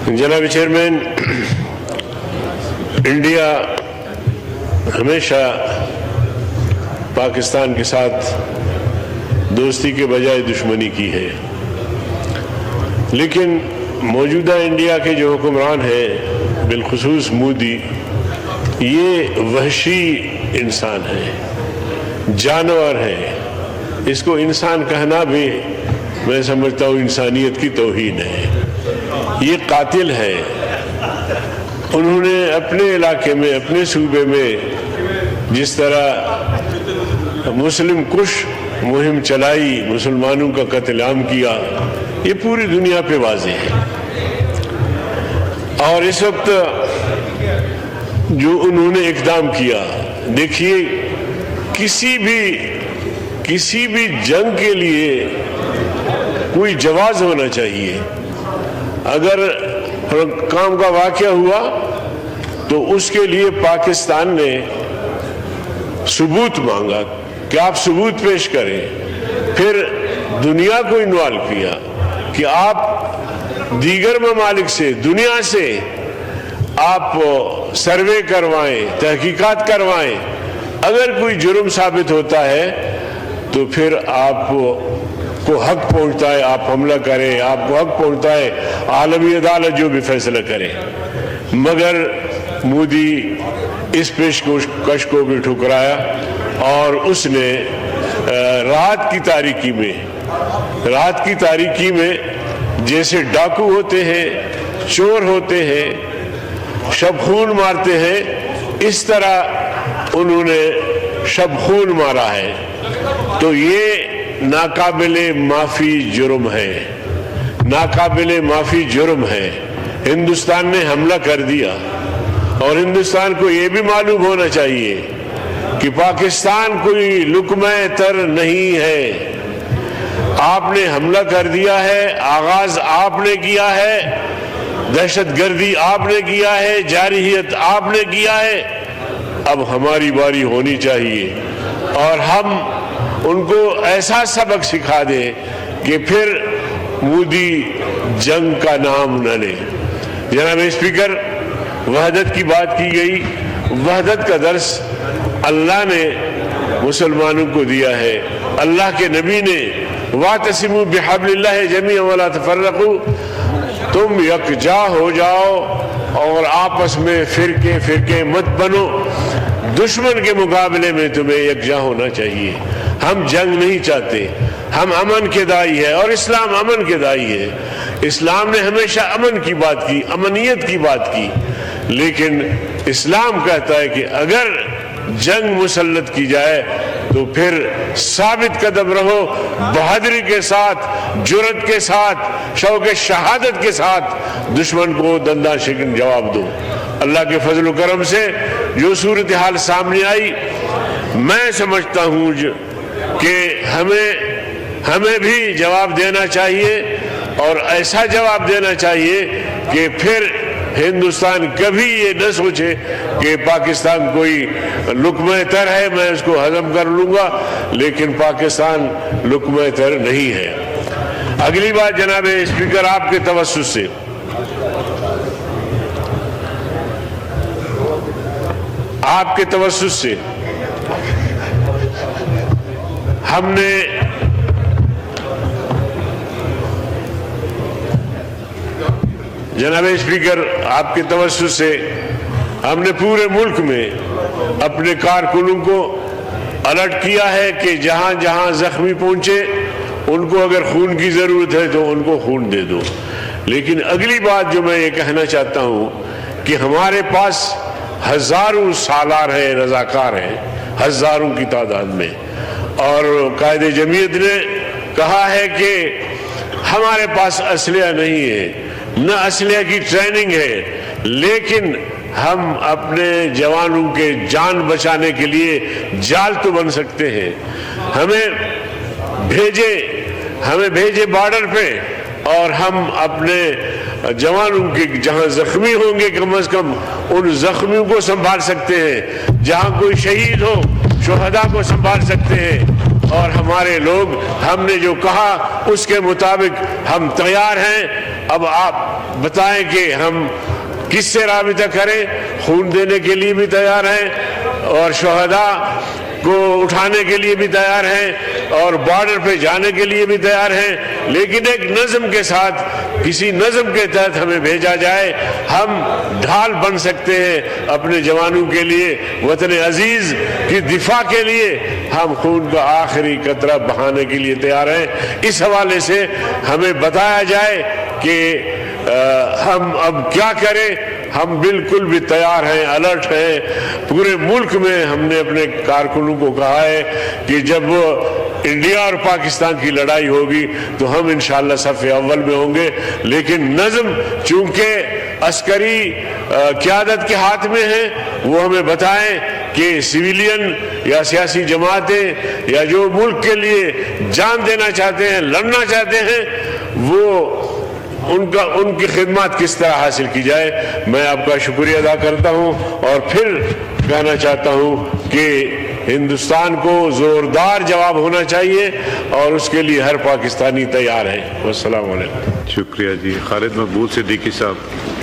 جناب chairman, India ہمیشہ پاکستان کے ساتھ دوستی کے بجائے دشمنی کی ہے، لیکن موجودہ انڈیا کے جو حکمران ہیں بالخصوص مودی، یہ وحشی انسان ہے، جانور ہے۔ اس کو انسان کہنا بھی میں سمجھتا ہوں انسانیت کی توہین ہے۔ یہ قاتل ہے۔ انہوں نے اپنے علاقے میں، اپنے صوبے میں جس طرح مسلم کش مہم چلائی، مسلمانوں کا قتل عام کیا، یہ پوری دنیا پہ واضح ہے۔ اور اس وقت جو انہوں نے اقدام کیا، دیکھیے کسی بھی جنگ کے لیے کوئی جواز ہونا چاہیے۔ اگر کام کا واقعہ ہوا تو اس کے لیے پاکستان نے ثبوت مانگا کہ آپ ثبوت پیش کریں، پھر دنیا کو انوالو کیا کہ آپ دیگر ممالک سے، دنیا سے آپ سروے کروائیں، تحقیقات کروائیں۔ اگر کوئی جرم ثابت ہوتا ہے تو پھر آپ کو حق پہنچتا ہے، آپ حملہ کریں، آپ کو حق پہنچتا ہے عالمی عدالت جو بھی فیصلہ کرے۔ مگر مودی اس پیشکش کو بھی ٹھکرایا اور اس نے رات کی تاریکی میں جیسے ڈاکو ہوتے ہیں، چور ہوتے ہیں، شب خون مارتے ہیں، اس طرح انہوں نے شب خون مارا ہے۔ تو یہ ناقابل معافی جرم ہے، ناقابل معافی جرم ہے۔ ہندوستان نے حملہ کر دیا اور ہندوستان کو یہ بھی معلوم ہونا چاہیے کہ پاکستان کوئی لقمہ تر نہیں ہے۔ آپ نے حملہ کر دیا ہے، آغاز آپ نے کیا ہے، دہشت گردی آپ نے کیا ہے، جارحیت آپ نے کیا ہے۔ اب ہماری باری ہونی چاہیے اور ہم ان کو ایسا سبق سکھا دیں کہ پھر مودی جنگ کا نام نہ لے۔ جناب اسپیکر، وحدت کی بات کی گئی۔ وحدت کا درس اللہ نے مسلمانوں کو دیا ہے۔ اللہ کے نبی نے وَاعْتَصِمُوا بِحَبْلِ اللَّهِ جَمِيعًا وَلَا تَفَرَّقُوا، تم یکجا ہو جاؤ اور آپس میں فرقے مت بنو۔ دشمن کے مقابلے میں تمہیں یکجا ہونا چاہیے۔ ہم جنگ نہیں چاہتے، ہم امن کے داعی ہے اور اسلام امن کے داعی ہے۔ اسلام نے ہمیشہ امن کی بات کی، امنیت کی بات کی، لیکن اسلام کہتا ہے کہ اگر جنگ مسلط کی جائے تو پھر ثابت قدم رہو، بہادری کے ساتھ، جرأت کے ساتھ، شوق شہادت کے ساتھ دشمن کو دنداں شکن جواب دو۔ اللہ کے فضل و کرم سے جو صورتحال سامنے آئی، میں سمجھتا ہوں کہ ہمیں بھی جواب دینا چاہیے اور ایسا جواب دینا چاہیے کہ پھر ہندوستان کبھی یہ نہ سوچے کہ پاکستان کوئی لقمہ تر ہے، میں اس کو ہضم کر لوں گا، لیکن پاکستان لقمہ تر نہیں ہے۔ اگلی بات جناب اسپیکر، آپ کے توسط سے ہم نے جناب اسپیکر، آپ کے توسط سے ہم نے پورے ملک میں اپنے کارکنوں کو الرٹ کیا ہے کہ جہاں جہاں زخمی پہنچے ان کو اگر خون کی ضرورت ہے تو ان کو خون دے دو۔ لیکن اگلی بات جو میں یہ کہنا چاہتا ہوں کہ ہمارے پاس ہزاروں سالار ہیں، رضاکار ہیں، ہزاروں کی تعداد میں، اور قائد جمعیت نے کہا ہے کہ ہمارے پاس اسلحہ نہیں ہے، نہ اسلحہ کی ٹریننگ ہے، لیکن ہم اپنے جوانوں کے جان بچانے کے لیے جال تو بن سکتے ہیں۔ ہمیں بھیجے بارڈر پہ اور ہم اپنے جوانوں کے جہاں زخمی ہوں گے کم از کم ان زخمیوں کو سنبھال سکتے ہیں، جہاں کوئی شہید ہو شہداء کو سنبھال سکتے ہیں، اور ہمارے لوگ ہم نے جو کہا اس کے مطابق ہم تیار ہیں۔ اب آپ بتائیں کہ ہم کس سے رابطہ کریں. خون دینے کے لیے بھی تیار ہیں اور شہداء کو اٹھانے کے لیے بھی تیار ہیں اور بارڈر پہ جانے کے لیے بھی تیار ہیں, لیکن ایک نظم کے ساتھ, کسی نظم کے تحت ہمیں بھیجا جائے. ہم ڈھال بن سکتے ہیں اپنے جوانوں کے لیے, وطن عزیز کی دفاع کے لیے ہم خون کا آخری قطرہ بہانے کے لیے تیار ہیں. اس حوالے سے ہمیں بتایا جائے کہ ہم اب کیا کریں. ہم بالکل بھی تیار ہیں, الرٹ ہیں. پورے ملک میں ہم نے اپنے کارکنوں کو کہا ہے کہ جب وہ انڈیا اور پاکستان کی لڑائی ہوگی تو ہم انشاءاللہ صف اول میں ہوں گے, لیکن نظم چونکہ عسکری قیادت کے ہاتھ میں ہے, وہ ہمیں بتائیں کہ سویلین یا سیاسی جماعتیں یا جو ملک کے لیے جان دینا چاہتے ہیں, لڑنا چاہتے ہیں, وہ ان کی خدمات کس طرح حاصل کی جائے. میں آپ کا شکریہ ادا کرتا ہوں اور پھر کہنا چاہتا ہوں کہ ہندوستان کو زوردار جواب ہونا چاہیے اور اس کے لیے ہر پاکستانی تیار ہے. والسلام علیکم. شکریہ جی. خالد مقبول صدیقی صاحب.